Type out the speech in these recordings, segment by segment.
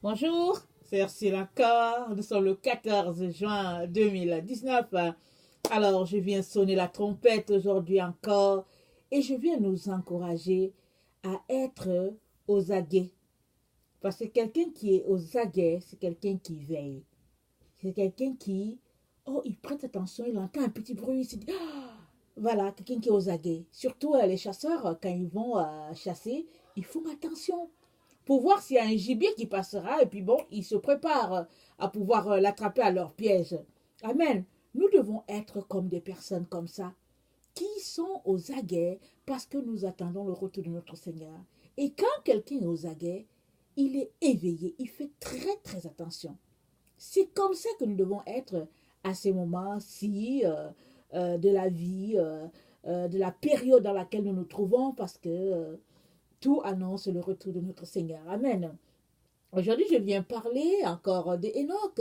Bonjour, c'est Ursule encore. Nous sommes le 14 juin 2019. Alors, je viens sonner la trompette aujourd'hui encore et je viens nous encourager à être aux aguets. Parce que quelqu'un qui est aux aguets, c'est quelqu'un qui veille. C'est quelqu'un qui, oh, il prête attention, il entend un petit bruit, il se dit, ah, voilà, quelqu'un qui est aux aguets. Surtout les chasseurs, quand ils vont chasser, ils font attention pour voir s'il y a un gibier qui passera et puis bon, ils se préparent à pouvoir l'attraper à leur piège. Amen. Nous devons être comme des personnes comme ça, qui sont aux aguets parce que nous attendons le retour de notre Seigneur. Et quand quelqu'un est aux aguets, il est éveillé, il fait très très attention. C'est comme ça que nous devons être à ces moments-ci de la vie, de la période dans laquelle nous nous trouvons, parce que tout annonce le retour de notre Seigneur. Amen. Aujourd'hui, je viens parler encore d'Enoch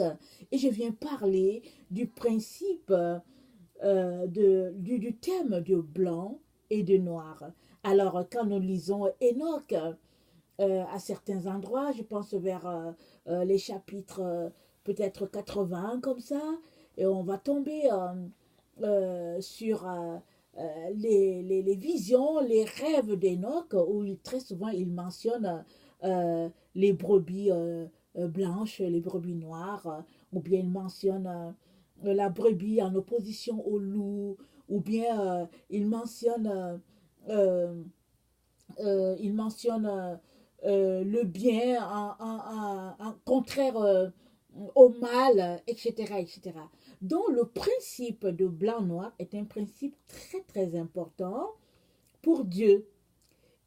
et je viens parler du principe du thème de blanc et de noir. Alors, quand nous lisons Enoch, à certains endroits, je pense vers les chapitres peut-être 80 comme ça, et on va tomber sur les visions, les rêves d'Enoch, où très souvent il mentionne les brebis blanches, les brebis noires, ou bien il mentionne la brebis en opposition au loup, ou bien il mentionne le bien en contraire au mal, etc., etc. Donc le principe de blanc-noir est un principe très très important pour Dieu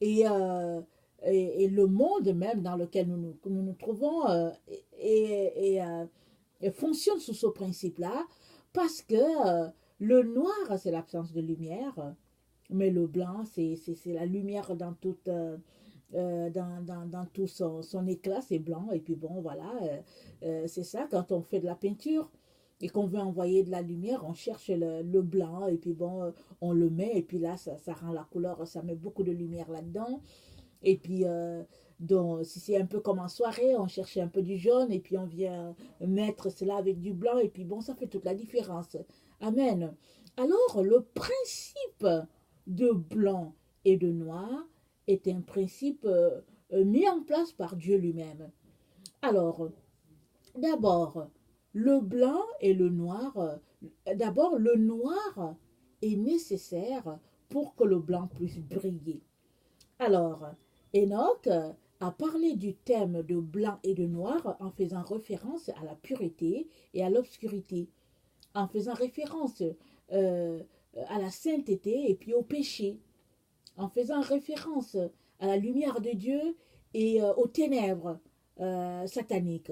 et, euh, et le monde même dans lequel nous trouvons et fonctionne sous ce principe-là parce que le noir c'est l'absence de lumière, mais le blanc c'est la lumière dans toute dans tout son éclat, c'est blanc. Et puis bon, voilà, c'est ça, quand on fait de la peinture et qu'on veut envoyer de la lumière, on cherche le blanc, et puis bon, on le met, et puis là, ça rend la couleur, ça met beaucoup de lumière là-dedans. Et puis, donc, si c'est un peu comme en soirée, on cherche un peu du jaune, et puis on vient mettre cela avec du blanc, et puis bon, ça fait toute la différence. Amen. Alors, le principe de blanc et de noir est un principe mis en place par Dieu lui-même. Alors, d'abord, le blanc et le noir, d'abord, le noir est nécessaire pour que le blanc puisse briller. Alors, Enoch a parlé du thème de blanc et de noir en faisant référence à la pureté et à l'obscurité, en faisant référence euh, à la sainteté et puis au péché, en faisant référence à la lumière de Dieu et aux ténèbres sataniques.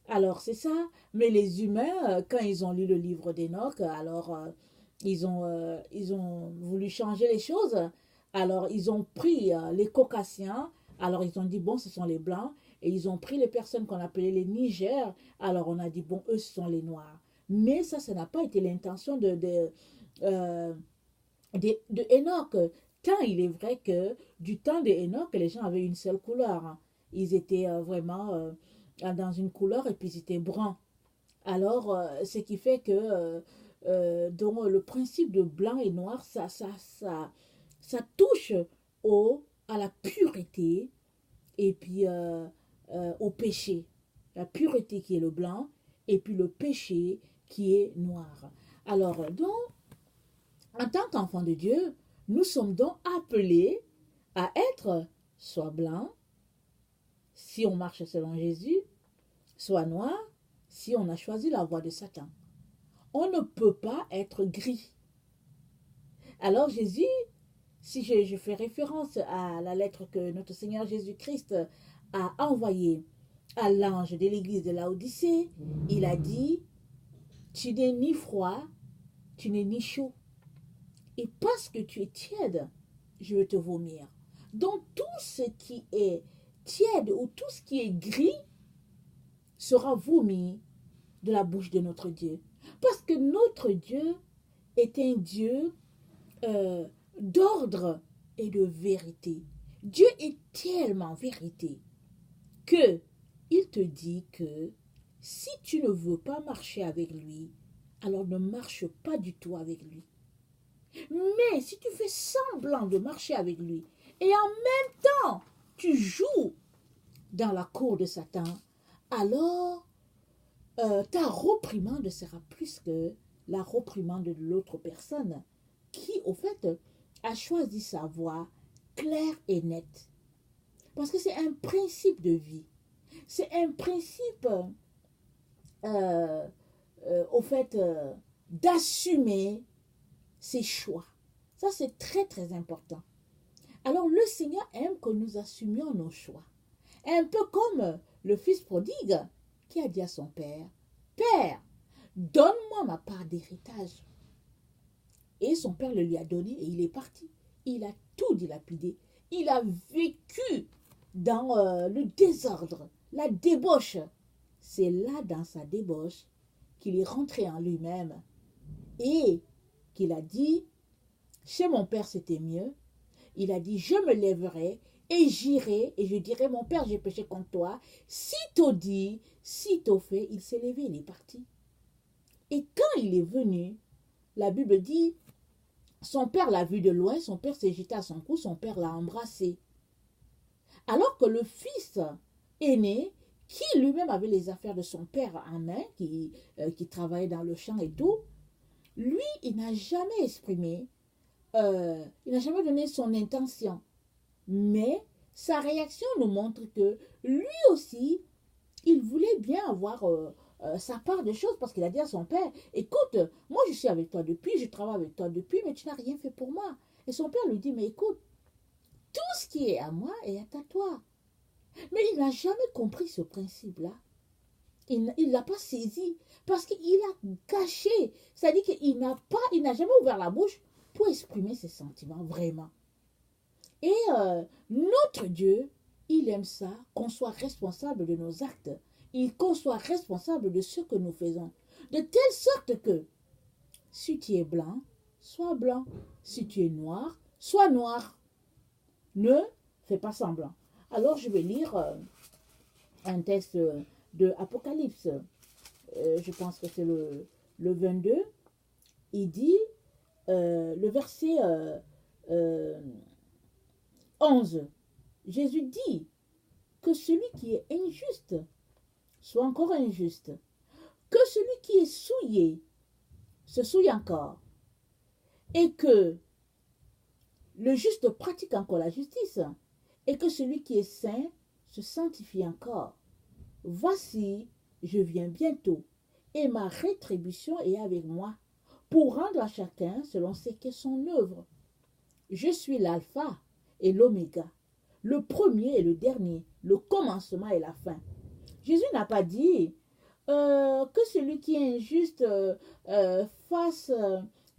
Alors c'est ça, mais les humains, quand ils ont lu le livre d'Enoch, alors ils ont voulu changer les choses. Alors ils ont pris les Caucasiens, alors ils ont dit, bon, ce sont les Blancs, et ils ont pris les personnes qu'on appelait les Niger, alors on a dit, bon, eux, ce sont les Noirs. Mais ça n'a pas été l'intention euh, de Enoch. Tant il est vrai que du temps d'Enoch, les gens avaient une seule couleur, hein. Ils étaient vraiment dans une couleur et puis ils étaient bruns. Alors, ce qui fait que donc, le principe de blanc et noir, ça touche à la pureté et puis au péché. La pureté qui est le blanc et puis le péché qui est noir. Alors, donc, en tant qu'enfant de Dieu, nous sommes donc appelés à être soit blanc, si on marche selon Jésus, soit noir, si on a choisi la voie de Satan. On ne peut pas être gris. Alors Jésus, si je fais référence à la lettre que notre Seigneur Jésus-Christ a envoyée à l'ange de l'église de Laodicée, il a dit, tu n'es ni froid, tu n'es ni chaud. Et parce que tu es tiède, je vais te vomir. Donc tout ce qui est tiède ou tout ce qui est gris sera vomi de la bouche de notre Dieu. Parce que notre Dieu est un Dieu d'ordre et de vérité. Dieu est tellement vérité que il te dit que si tu ne veux pas marcher avec lui, alors ne marche pas du tout avec lui. Mais si tu fais semblant de marcher avec lui et en même temps tu joues dans la cour de Satan, alors ta reprimande sera plus que la reprimande de l'autre personne qui, au fait, a choisi sa voie claire et nette. Parce que c'est un principe de vie. C'est un principe, au fait, d'assumer ses choix. Ça, c'est très, très important. Alors, le Seigneur aime que nous assumions nos choix. Un peu comme le fils prodigue qui a dit à son père, « Père, donne-moi ma part d'héritage. » Et son père le lui a donné et il est parti. Il a tout dilapidé. Il a vécu dans le désordre, la débauche. C'est là, dans sa débauche, qu'il est rentré en lui-même et qu'il a dit, chez mon père c'était mieux. Il a dit, je me lèverai et j'irai et je dirai, mon père, j'ai péché contre toi. Sitôt dit, sitôt fait, il s'est levé, il est parti. Et quand il est venu, la Bible dit, son père l'a vu de loin, son père s'est jeté à son cou, son père l'a embrassé. Alors que le fils aîné, qui lui-même avait les affaires de son père en main, qui travaillait dans le champ et tout, lui, il n'a jamais exprimé, il n'a jamais donné son intention. Mais sa réaction nous montre que lui aussi, il voulait bien avoir sa part de choses parce qu'il a dit à son père, écoute, moi je suis avec toi depuis, je travaille avec toi depuis, mais tu n'as rien fait pour moi. Et son père lui dit, mais écoute, tout ce qui est à moi est à toi. Mais il n'a jamais compris ce principe-là. Il ne l'a pas saisi parce qu'il a caché. C'est-à-dire qu'il n'a jamais ouvert la bouche pour exprimer ses sentiments, vraiment. Et notre Dieu, il aime ça, qu'on soit responsable de nos actes. Qu'on soit responsable de ce que nous faisons. De telle sorte que, si tu es blanc, sois blanc. Si tu es noir, sois noir. Ne fais pas semblant. Alors, je vais lire un texte de Apocalypse. Je pense que c'est le 22. Il dit, le verset 11. Jésus dit que celui qui est injuste soit encore injuste. Que celui qui est souillé se souille encore. Et que le juste pratique encore la justice. Et que celui qui est saint se sanctifie encore. Voici, je viens bientôt, et ma rétribution est avec moi, pour rendre à chacun selon ce qu'est son œuvre. Je suis l'alpha et l'oméga, le premier et le dernier, le commencement et la fin. Jésus n'a pas dit que celui qui est injuste fasse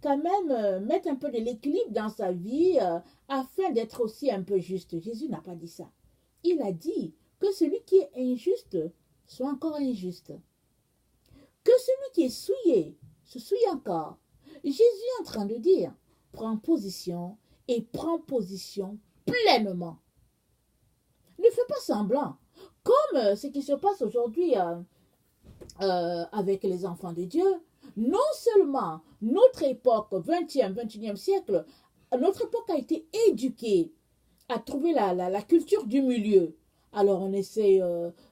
quand même mettre un peu de l'équilibre dans sa vie afin d'être aussi un peu juste. Jésus n'a pas dit ça. Il a dit que celui qui est injuste soit encore injuste. Que celui qui est souillé se souille encore. Jésus est en train de dire, prends position et prends position pleinement. Ne fais pas semblant. Comme ce qui se passe aujourd'hui avec les enfants de Dieu, non seulement notre époque, 20e, 21e siècle, notre époque a été éduquée à trouver la culture du milieu. Alors on essaie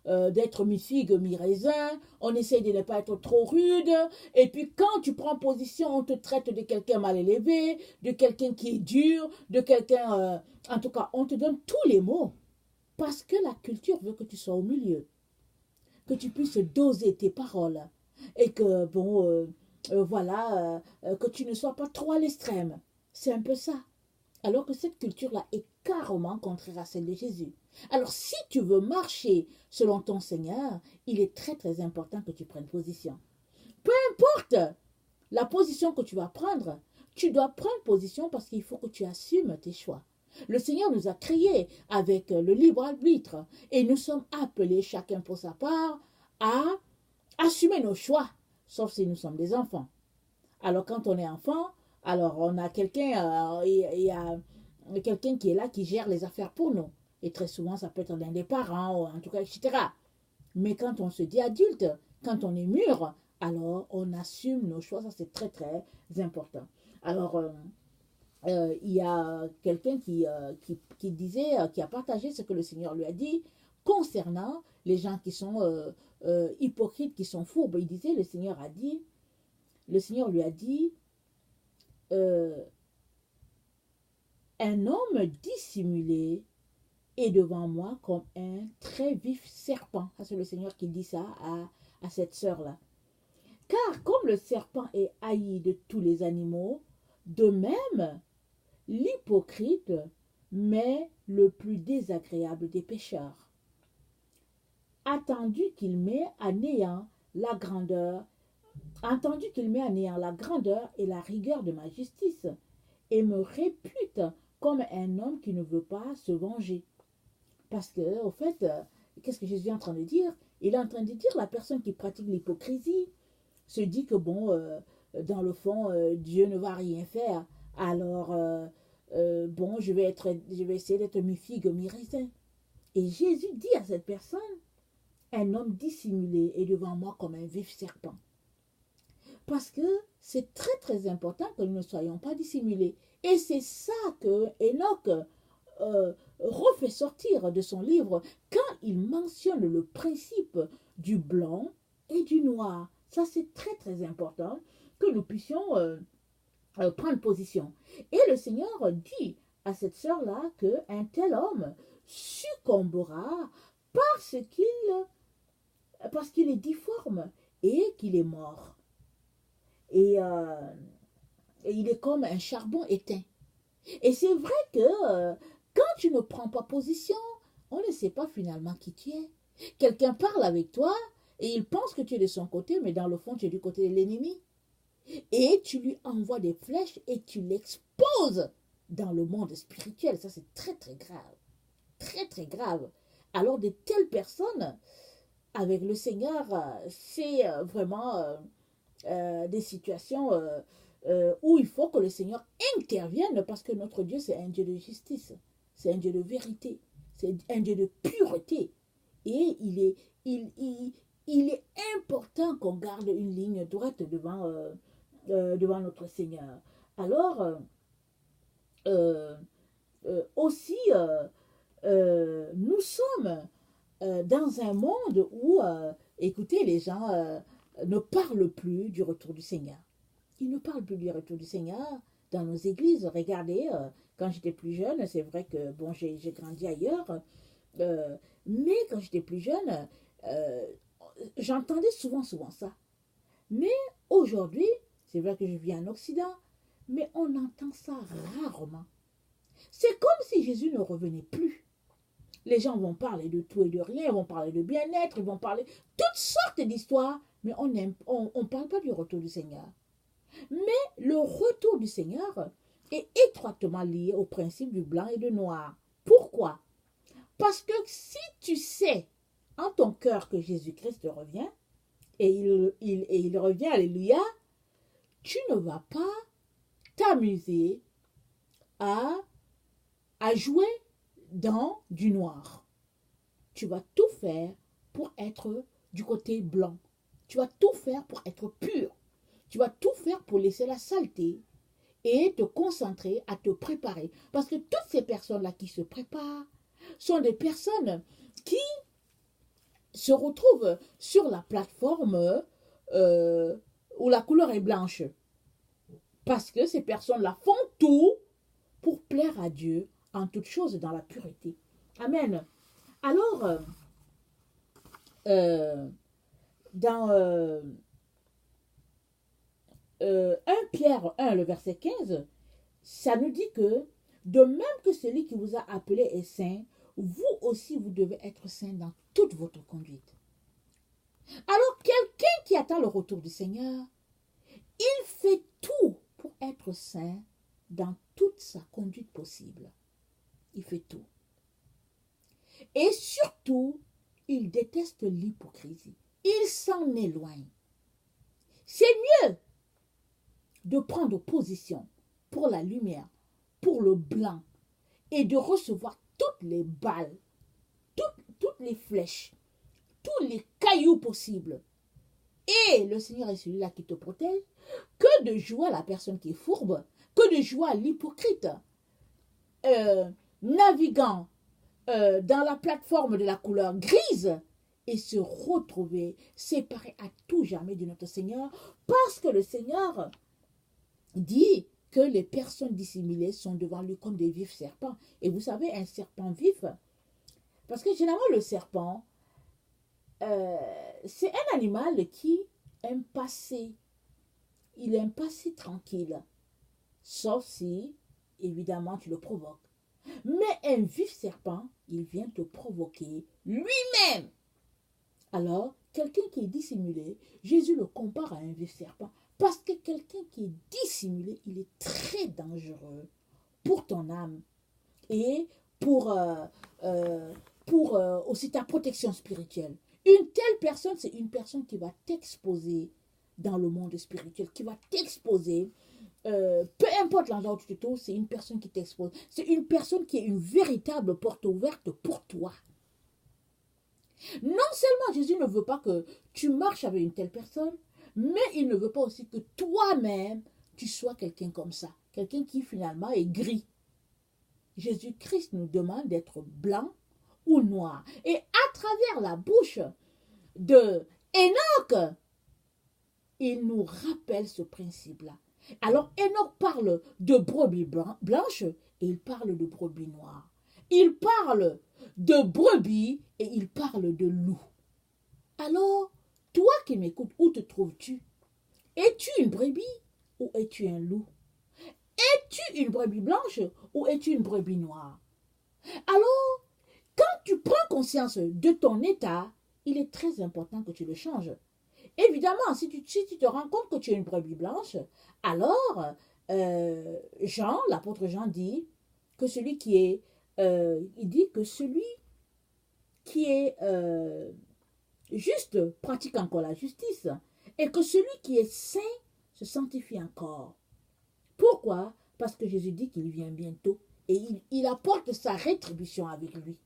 d'être mi-figue, mi-raisin, on essaie de ne pas être trop rude, et puis quand tu prends position, on te traite de quelqu'un mal élevé, de quelqu'un qui est dur, de quelqu'un, en tout cas, on te donne tous les mots, parce que la culture veut que tu sois au milieu, que tu puisses doser tes paroles, et que, bon, voilà, que tu ne sois pas trop à l'extrême. C'est un peu ça. Alors que cette culture-là est carrément contraire à celle de Jésus. Alors, si tu veux marcher selon ton Seigneur, il est très très important que tu prennes position. Peu importe la position que tu vas prendre, tu dois prendre position parce qu'il faut que tu assumes tes choix. Le Seigneur nous a créés avec le libre arbitre et nous sommes appelés chacun pour sa part à assumer nos choix, sauf si nous sommes des enfants. Alors, quand on est enfant, alors on a quelqu'un, il y a quelqu'un qui est là, qui gère les affaires pour nous. Et très souvent, ça peut être l'un des parents, ou en tout cas, etc. Mais quand on se dit adulte, quand on est mûr, alors on assume nos choix. Ça, c'est très, très important. Alors, il y a quelqu'un qui disait, qui a partagé ce que le Seigneur lui a dit concernant les gens qui sont hypocrites, qui sont fourbes. Il disait, le Seigneur lui a dit, euh, un homme dissimulé est devant moi comme un très vif serpent. Ça, c'est le Seigneur qui dit ça à cette sœur-là. Car comme le serpent est haï de tous les animaux, de même, l'hypocrite met le plus désagréable des pécheurs. Attendu qu'il met à néant la grandeur, attendu qu'il met à néant la grandeur et la rigueur de ma justice, et me répute comme un homme qui ne veut pas se venger. Parce que, au fait, qu'est-ce que Jésus est en train de dire? Il est en train de dire la personne qui pratique l'hypocrisie se dit que, bon, dans le fond, Dieu ne va rien faire. Alors, bon, je vais essayer d'être mi-figue, mi-raisin. Et Jésus dit à cette personne, un homme dissimulé est devant moi comme un vif serpent. Parce que c'est très très important que nous ne soyons pas dissimulés. Et c'est ça que Enoch refait sortir de son livre quand il mentionne le principe du blanc et du noir. Ça, c'est très très important que nous puissions prendre position. Et le Seigneur dit à cette sœur-là qu'un tel homme succombera parce qu'il est difforme et qu'il est mort. Et il est comme un charbon éteint. Et c'est vrai que quand tu ne prends pas position, on ne sait pas finalement qui tu es. Quelqu'un parle avec toi et il pense que tu es de son côté, mais dans le fond, tu es du côté de l'ennemi. Et tu lui envoies des flèches et tu l'exposes dans le monde spirituel. Ça, c'est très, très grave. Très, très grave. Alors, de telles personnes, avec le Seigneur, c'est vraiment des situations où il faut que le Seigneur intervienne parce que notre Dieu, c'est un Dieu de justice. C'est un Dieu de vérité. C'est un Dieu de pureté. Et il est important qu'on garde une ligne droite devant notre Seigneur. Alors, aussi, nous sommes dans un monde où, écoutez, les gens ne parlent plus du retour du Seigneur. Ils ne parlent plus du retour du Seigneur dans nos églises. Regardez, quand j'étais plus jeune, c'est vrai que, bon, j'ai grandi ailleurs, mais quand j'étais plus jeune, j'entendais souvent ça. Mais aujourd'hui, c'est vrai que je vis en Occident, mais on entend ça rarement. C'est comme si Jésus ne revenait plus. Les gens vont parler de tout et de rien, ils vont parler de bien-être, ils vont parler toutes sortes d'histoires, mais on ne parle pas du retour du Seigneur. Mais le retour du Seigneur est étroitement lié au principe du blanc et du noir. Pourquoi? Parce que si tu sais en ton cœur que Jésus-Christ revient, et il revient, alléluia, tu ne vas pas t'amuser à jouer dans du noir. Tu vas tout faire pour être du côté blanc. Tu vas tout faire pour être pur. Tu vas tout faire pour laisser la saleté et te concentrer à te préparer. Parce que toutes ces personnes-là qui se préparent sont des personnes qui se retrouvent sur la plateforme où la couleur est blanche. Parce que ces personnes-là font tout pour plaire à Dieu en toutes choses dans la pureté. Amen. Alors, dans 1 Pierre 1, le verset 15, ça nous dit que de même que celui qui vous a appelé est saint, vous aussi vous devez être saint dans toute votre conduite. Alors, quelqu'un qui attend le retour du Seigneur, il fait tout pour être saint dans toute sa conduite possible. Il fait tout. Et surtout, il déteste l'hypocrisie. Il s'en éloigne. C'est mieux de prendre position pour la lumière, pour le blanc, et de recevoir toutes les balles, toutes les flèches, tous les cailloux possibles. Et le Seigneur est celui-là qui te protège. Que de jouer à la personne qui est fourbe, que de jouer à l'hypocrite, naviguant dans la plateforme de la couleur grise et se retrouver séparé à tout jamais de notre Seigneur, parce que le Seigneur dit que les personnes dissimulées sont devant lui comme des vifs serpents. Et vous savez, un serpent vif, parce que généralement le serpent, c'est un animal qui aime passer, il aime passer tranquille, sauf si, évidemment, tu le provoques. Mais un vif serpent, il vient te provoquer lui-même. Alors, quelqu'un qui est dissimulé, Jésus le compare à un vif serpent. Parce que quelqu'un qui est dissimulé, il est très dangereux pour ton âme et pour aussi ta protection spirituelle. Une telle personne, c'est une personne qui va t'exposer dans le monde spirituel, qui va t'exposer. Peu importe l'endroit où tu te trouves, c'est une personne qui t'expose. C'est une personne qui est une véritable porte ouverte pour toi. Non seulement Jésus ne veut pas que tu marches avec une telle personne, mais il ne veut pas aussi que toi-même, tu sois quelqu'un comme ça. Quelqu'un qui finalement est gris. Jésus-Christ nous demande d'être blanc ou noir. Et à travers la bouche de Enoch, il nous rappelle ce principe-là. Alors Enoch parle de brebis blanches et il parle de brebis noires. Il parle de brebis et il parle de loup. Alors, toi qui m'écoutes, où te trouves-tu? Es-tu une brebis ou es-tu un loup? Es-tu une brebis blanche ou es-tu une brebis noire? Alors, quand tu prends conscience de ton état, il est très important que tu le changes. Évidemment, si tu te rends compte que tu es une brebis blanche, alors Jean, l'apôtre Jean dit que celui qui est, il dit que celui qui est juste pratique encore la justice et que celui qui est saint se sanctifie encore. Pourquoi? Parce que Jésus dit qu'il vient bientôt et il apporte sa rétribution avec lui.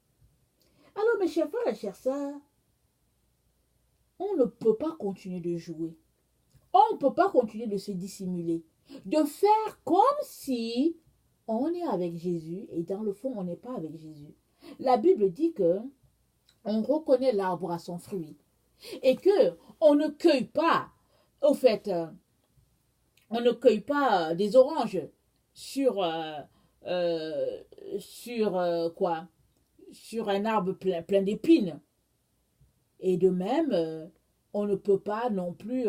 Alors mes chers frères et chères sœurs, on ne peut pas continuer de jouer. On ne peut pas continuer de se dissimuler. De faire comme si on est avec Jésus et dans le fond, on n'est pas avec Jésus. La Bible dit que on reconnaît l'arbre à son fruit et que on ne cueille pas, au fait, on ne cueille pas des oranges sur quoi? Sur un arbre plein d'épines. Et de même, on ne peut pas non plus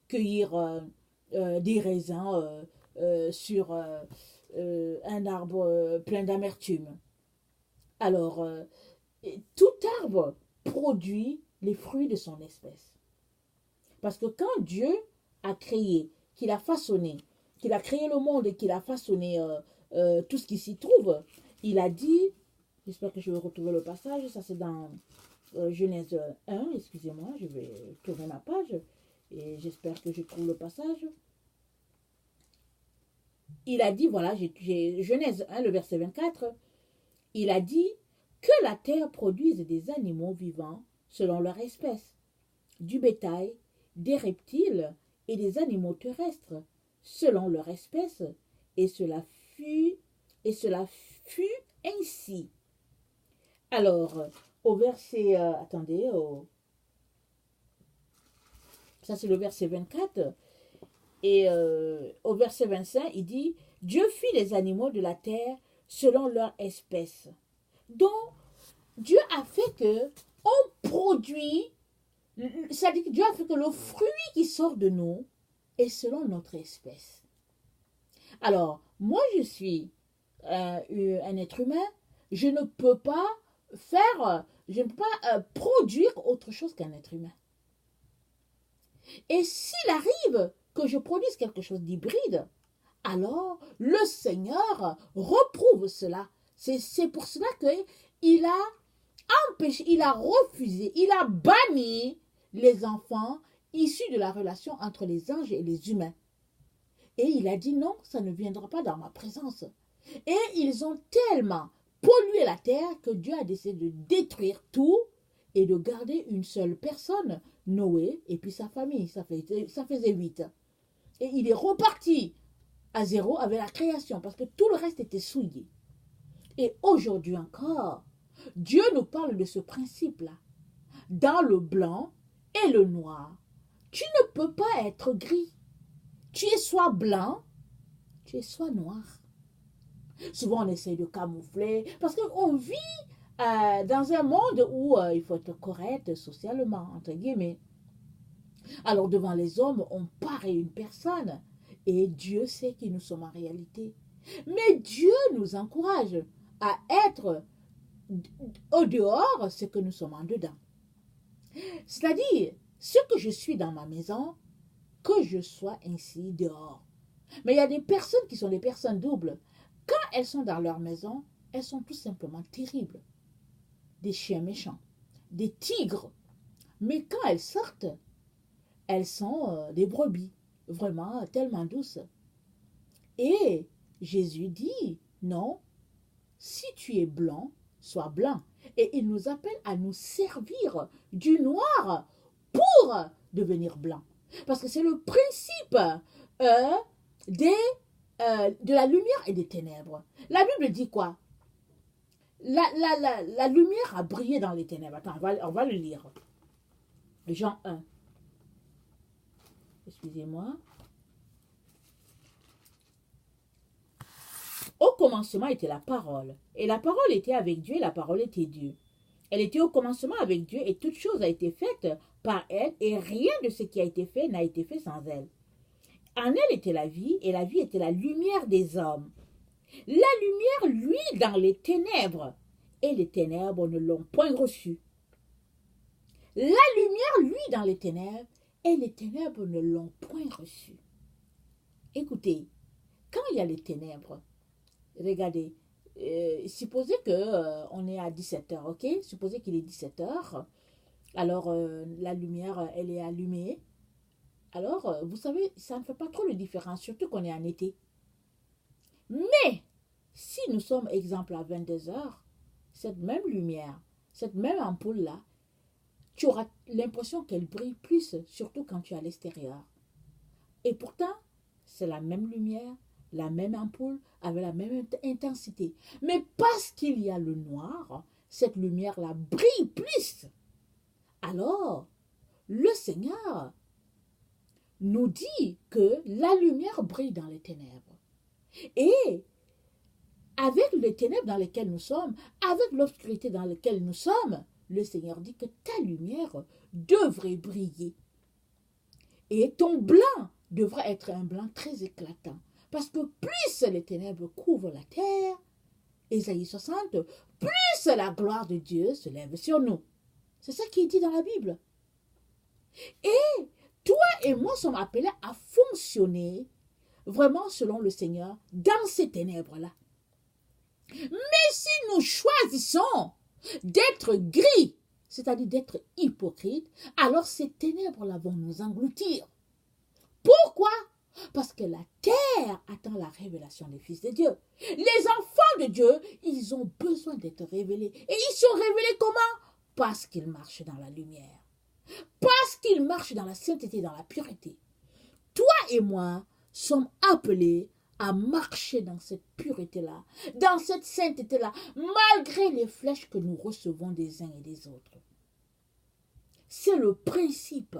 cueillir des raisins sur un arbre plein d'amertume. Alors, tout arbre produit les fruits de son espèce. Parce que quand Dieu a créé, qu'il a façonné, qu'il a créé le monde et qu'il a façonné tout ce qui s'y trouve, il a dit, j'espère que je vais retrouver le passage, ça c'est dans Genèse 1, excusez-moi, je vais tourner ma page et j'espère que je trouve le passage. Il a dit, voilà, j'ai Genèse 1, le verset 24, il a dit que la terre produise des animaux vivants selon leur espèce, du bétail, des reptiles et des animaux terrestres selon leur espèce, et cela fut ainsi. Alors, au verset, ça c'est le verset 24, et au verset 25, il dit, Dieu fit les animaux de la terre selon leur espèce. Donc, Dieu a fait que on produit, c'est-à-dire que Dieu a fait que le fruit qui sort de nous est selon notre espèce. Alors, moi je suis un être humain, je ne peux pas produire autre chose qu'un être humain. Et s'il arrive que je produise quelque chose d'hybride, alors le Seigneur reprouve cela. C'est pour cela qu'il a empêché, il a refusé, il a banni les enfants issus de la relation entre les anges et les humains. Et il a dit non, ça ne viendra pas dans ma présence. Et ils ont tellement pollué la terre que Dieu a décidé de détruire tout et de garder une seule personne, Noé, et puis sa famille. Ça faisait 8. Et il est reparti à zéro avec la création, parce que tout le reste était souillé. Et aujourd'hui encore, Dieu nous parle de ce principe-là. Dans le blanc et le noir, tu ne peux pas être gris. Tu es soit blanc, tu es soit noir. Souvent, on essaie de camoufler, parce qu'on vit dans un monde où il faut être correct socialement, entre guillemets. Alors, devant les hommes, on paraît une personne, et Dieu sait qui nous sommes en réalité. Mais Dieu nous encourage à être au dehors ce que nous sommes en dedans. C'est-à-dire, ce que je suis dans ma maison, que je sois ainsi dehors. Mais il y a des personnes qui sont des personnes doubles. Quand elles sont dans leur maison, elles sont tout simplement terribles. Des chiens méchants, des tigres. Mais quand elles sortent, elles sont des brebis, vraiment tellement douces. Et Jésus dit, non, si tu es blanc, sois blanc. Et il nous appelle à nous servir du noir pour devenir blanc. Parce que c'est le principe de la lumière et des ténèbres. La Bible dit quoi? La lumière a brillé dans les ténèbres. Attends, on va le lire. Jean 1. Excusez-moi. Au commencement était la parole. Et la parole était avec Dieu et la parole était Dieu. Elle était au commencement avec Dieu et toute chose a été faite par elle et rien de ce qui a été fait n'a été fait sans elle. En elle était la vie et la vie était la lumière des hommes. La lumière, lui, dans les ténèbres et les ténèbres ne l'ont point reçue. La lumière, lui, dans les ténèbres et les ténèbres ne l'ont point reçue. Écoutez, quand il y a les ténèbres, regardez, supposez qu'on est à 17h, ok? Supposez qu'il est 17h. Alors, la lumière, elle est allumée. Alors, vous savez, ça ne fait pas trop de différence, surtout qu'on est en été. Mais, si nous sommes, exemple, à 22h, cette même lumière, cette même ampoule-là, tu auras l'impression qu'elle brille plus, surtout quand tu es à l'extérieur. Et pourtant, c'est la même lumière, la même ampoule, avec la même intensité. Mais parce qu'il y a le noir, cette lumière-là brille plus. Alors, le Seigneur nous dit que la lumière brille dans les ténèbres. Et avec les ténèbres dans lesquelles nous sommes, avec l'obscurité dans laquelle nous sommes, le Seigneur dit que ta lumière devrait briller. Et ton blanc devrait être un blanc très éclatant. Parce que plus les ténèbres couvrent la terre, Ésaïe 60, plus la gloire de Dieu se lève sur nous. C'est ça qui est dit dans la Bible. Et toi et moi sommes appelés à fonctionner vraiment selon le Seigneur dans ces ténèbres-là. Mais si nous choisissons d'être gris, c'est-à-dire d'être hypocrites, alors ces ténèbres-là vont nous engloutir. Pourquoi? Parce que la terre attend la révélation des fils de Dieu. Les enfants de Dieu, ils ont besoin d'être révélés. Et ils sont révélés comment? Parce qu'ils marchent dans la lumière. Parce qu'ils marchent dans la sainteté, dans la pureté. Toi et moi sommes appelés à marcher dans cette pureté-là, dans cette sainteté-là, malgré les flèches que nous recevons des uns et des autres. C'est le principe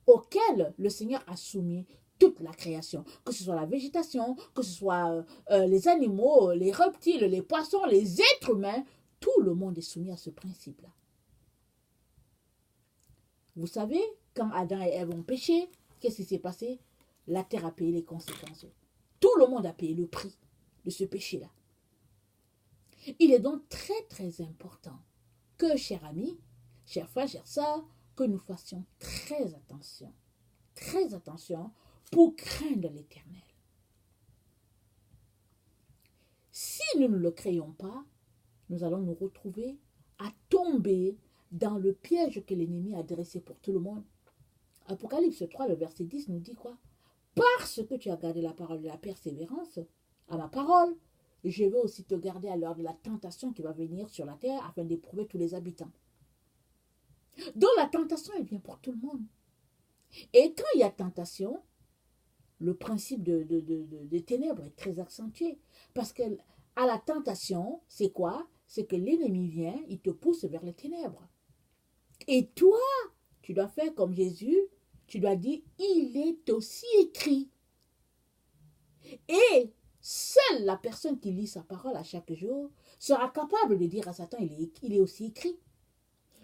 auquel le Seigneur a soumis toute la création, que ce soit la végétation, que ce soit les animaux, les reptiles, les poissons, les êtres humains, tout le monde est soumis à ce principe-là. Vous savez, quand Adam et Ève ont péché, qu'est-ce qui s'est passé? La terre a payé les conséquences. Tout le monde a payé le prix de ce péché-là. Il est donc très très important que, chers amis, chers frères, chers sœurs, que nous fassions très attention pour craindre l'Éternel. Si nous ne le craignons pas, nous allons nous retrouver à tomber dans le piège que l'ennemi a dressé pour tout le monde. Apocalypse 3, le verset 10 nous dit quoi? Parce que tu as gardé la parole de la persévérance, à ma parole, je vais aussi te garder à l'heure de la tentation qui va venir sur la terre afin d'éprouver tous les habitants. Donc la tentation, elle vient pour tout le monde. Et quand il y a tentation, le principe des ténèbres est très accentué. Parce que à la tentation, c'est quoi? C'est que l'ennemi vient, il te pousse vers les ténèbres. Et toi, tu dois faire comme Jésus, tu dois dire, il est aussi écrit. Et seule la personne qui lit sa parole à chaque jour sera capable de dire à Satan, il est aussi écrit.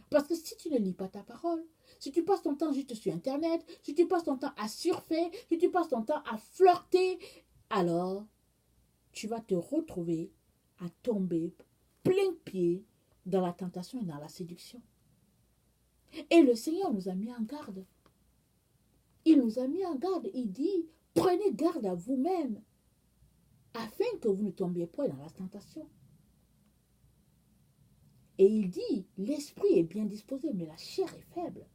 Parce que si tu ne lis pas ta parole, si tu passes ton temps juste sur Internet, si tu passes ton temps à surfer, si tu passes ton temps à flirter, alors tu vas te retrouver à tomber plein pied dans la tentation et dans la séduction. Et le Seigneur nous a mis en garde. Il nous a mis en garde. Il dit, prenez garde à vous-même, afin que vous ne tombiez pas dans la tentation. Et il dit, l'esprit est bien disposé, mais la chair est faible.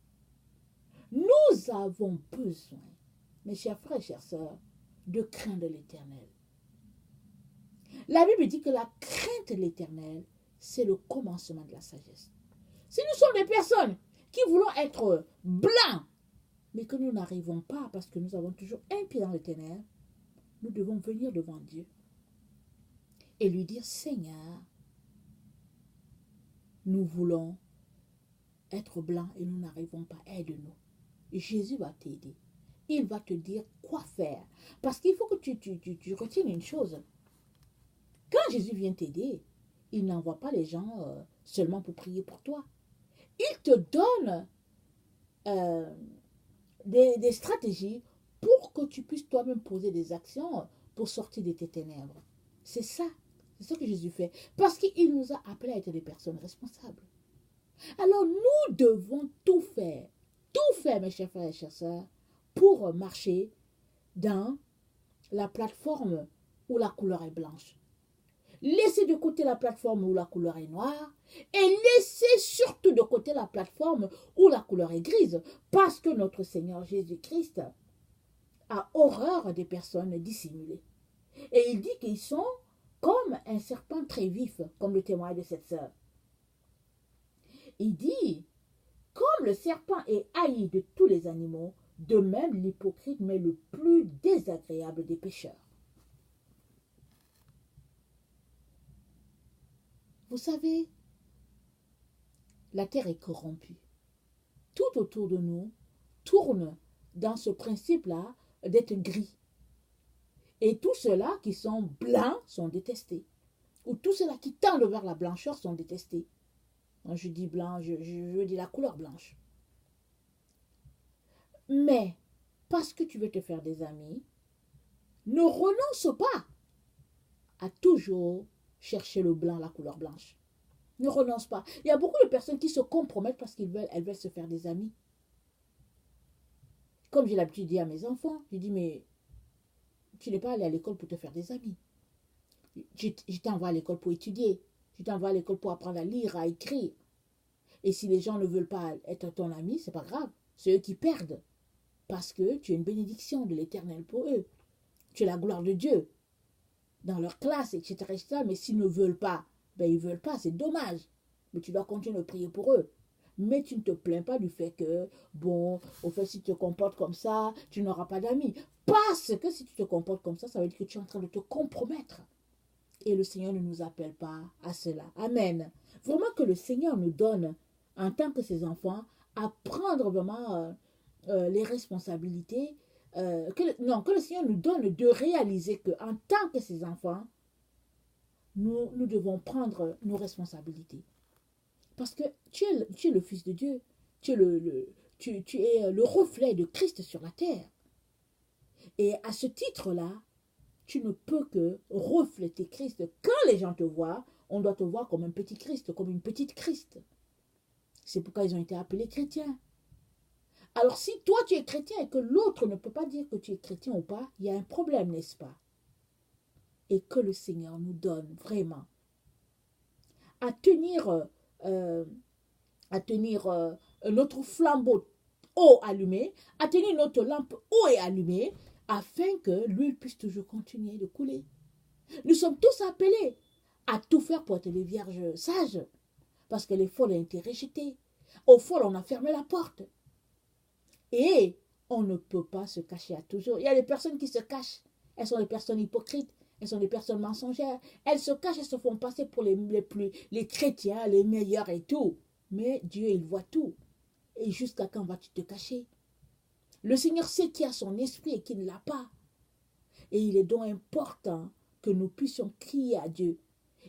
Nous avons besoin, mes chers frères et chères sœurs, de craindre l'Éternel. La Bible dit que la crainte de l'Éternel, c'est le commencement de la sagesse. Si nous sommes des personnes qui voulons être blancs, mais que nous n'arrivons pas parce que nous avons toujours un pied dans les ténèbres, nous devons venir devant Dieu et lui dire, Seigneur, nous voulons être blancs et nous n'arrivons pas, aide-nous. Jésus va t'aider. Il va te dire quoi faire. Parce qu'il faut que tu retiennes une chose. Quand Jésus vient t'aider, il n'envoie pas les gens seulement pour prier pour toi. Il te donne des stratégies pour que tu puisses toi-même poser des actions pour sortir de tes ténèbres. C'est ça. C'est ça que Jésus fait. Parce qu'il nous a appelés à être des personnes responsables. Alors nous devons tout faire, mes chers frères et chères sœurs, pour marcher dans la plateforme où la couleur est blanche. Laissez de côté la plateforme où la couleur est noire et laissez surtout de côté la plateforme où la couleur est grise, parce que notre Seigneur Jésus-Christ a horreur des personnes dissimulées. Et il dit qu'ils sont comme un serpent très vif, comme le témoigne de cette sœur. Il dit, comme le serpent est haï de tous les animaux, de même l'hypocrite met le plus désagréable des pécheurs. Vous savez, la terre est corrompue. Tout autour de nous tourne dans ce principe-là d'être gris. Et tous ceux-là qui sont blancs sont détestés. Ou tous ceux-là qui tendent vers la blancheur sont détestés. Quand je dis blanc, je veux dire la couleur blanche. Mais, parce que tu veux te faire des amis, ne renonce pas à toujours chercher le blanc, la couleur blanche. Ne renonce pas. Il y a beaucoup de personnes qui se compromettent parce elles veulent se faire des amis. Comme j'ai l'habitude de dire à mes enfants, je dis, mais tu n'es pas allé à l'école pour te faire des amis. Je t'envoie à l'école pour étudier. Je t'envoie à l'école pour apprendre à lire, à écrire. Et si les gens ne veulent pas être ton ami, c'est pas grave. C'est eux qui perdent. Parce que tu es une bénédiction de l'Éternel pour eux. Tu es la gloire de Dieu dans leur classe, etc. etc. Mais s'ils ne veulent pas, ben ils ne veulent pas, c'est dommage. Mais tu dois continuer de prier pour eux. Mais tu ne te plains pas du fait que, bon, au fait, si tu te comportes comme ça, tu n'auras pas d'amis. Parce que si tu te comportes comme ça veut dire que tu es en train de te compromettre. Et le Seigneur ne nous appelle pas à cela. Amen. Vraiment que le Seigneur nous donne, en tant que ses enfants, à prendre vraiment les responsabilités. Que le Seigneur nous donne de réaliser qu'en tant que ses enfants, nous devons prendre nos responsabilités. Parce que tu es le Fils de Dieu. Tu es le reflet de Christ sur la terre. Et à ce titre-là, tu ne peux que refléter Christ. Quand les gens te voient, on doit te voir comme un petit Christ, comme une petite Christ. C'est pourquoi ils ont été appelés chrétiens. Alors si toi tu es chrétien et que l'autre ne peut pas dire que tu es chrétien ou pas, il y a un problème, n'est-ce pas? Et que le Seigneur nous donne vraiment à tenir notre flambeau haut allumé, à tenir notre lampe haut et allumée, afin que l'huile puisse toujours continuer de couler. Nous sommes tous appelés à tout faire pour être les vierges sages, parce que les folles ont été rejetées. Au fond, on a fermé la porte. Et on ne peut pas se cacher à toujours. Il y a des personnes qui se cachent. Elles sont des personnes hypocrites. Elles sont des personnes mensongères. Elles se cachent, elles se font passer pour les chrétiens, les meilleurs et tout. Mais Dieu, il voit tout. Et jusqu'à quand vas-tu te cacher? Le Seigneur sait qui a son esprit et qui ne l'a pas. Et il est donc important que nous puissions crier à Dieu.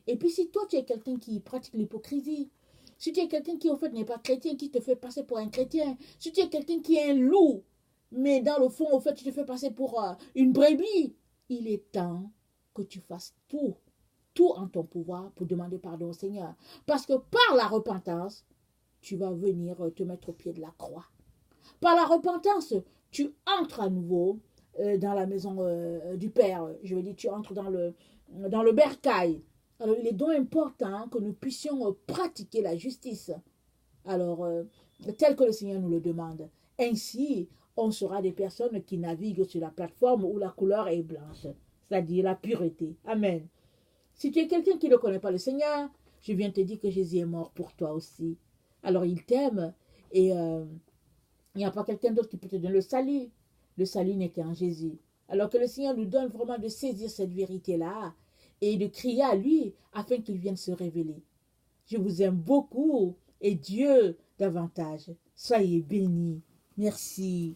Et puis si toi tu es quelqu'un qui pratique l'hypocrisie, si tu es quelqu'un qui en fait n'est pas chrétien, qui te fait passer pour un chrétien, si tu es quelqu'un qui est un loup, mais dans le fond, au fait, tu te fais passer pour une brebis, il est temps que tu fasses tout en ton pouvoir pour demander pardon au Seigneur. Parce que par la repentance, tu vas venir te mettre au pied de la croix. Par la repentance, tu entres à nouveau dans la maison du Père. Je veux dire, tu entres dans le bercail. Alors, il est donc important que nous puissions pratiquer la justice. Alors, tel que le Seigneur nous le demande. Ainsi, on sera des personnes qui naviguent sur la plateforme où la couleur est blanche, c'est-à-dire la pureté. Amen. Si tu es quelqu'un qui ne connaît pas le Seigneur, je viens te dire que Jésus est mort pour toi aussi. Alors, il t'aime et il n'y a pas quelqu'un d'autre qui peut te donner le salut. Le salut n'est qu'en Jésus. Alors que le Seigneur nous donne vraiment de saisir cette vérité-là et de crier à lui afin qu'il vienne se révéler. Je vous aime beaucoup et Dieu davantage. Soyez bénis. Merci.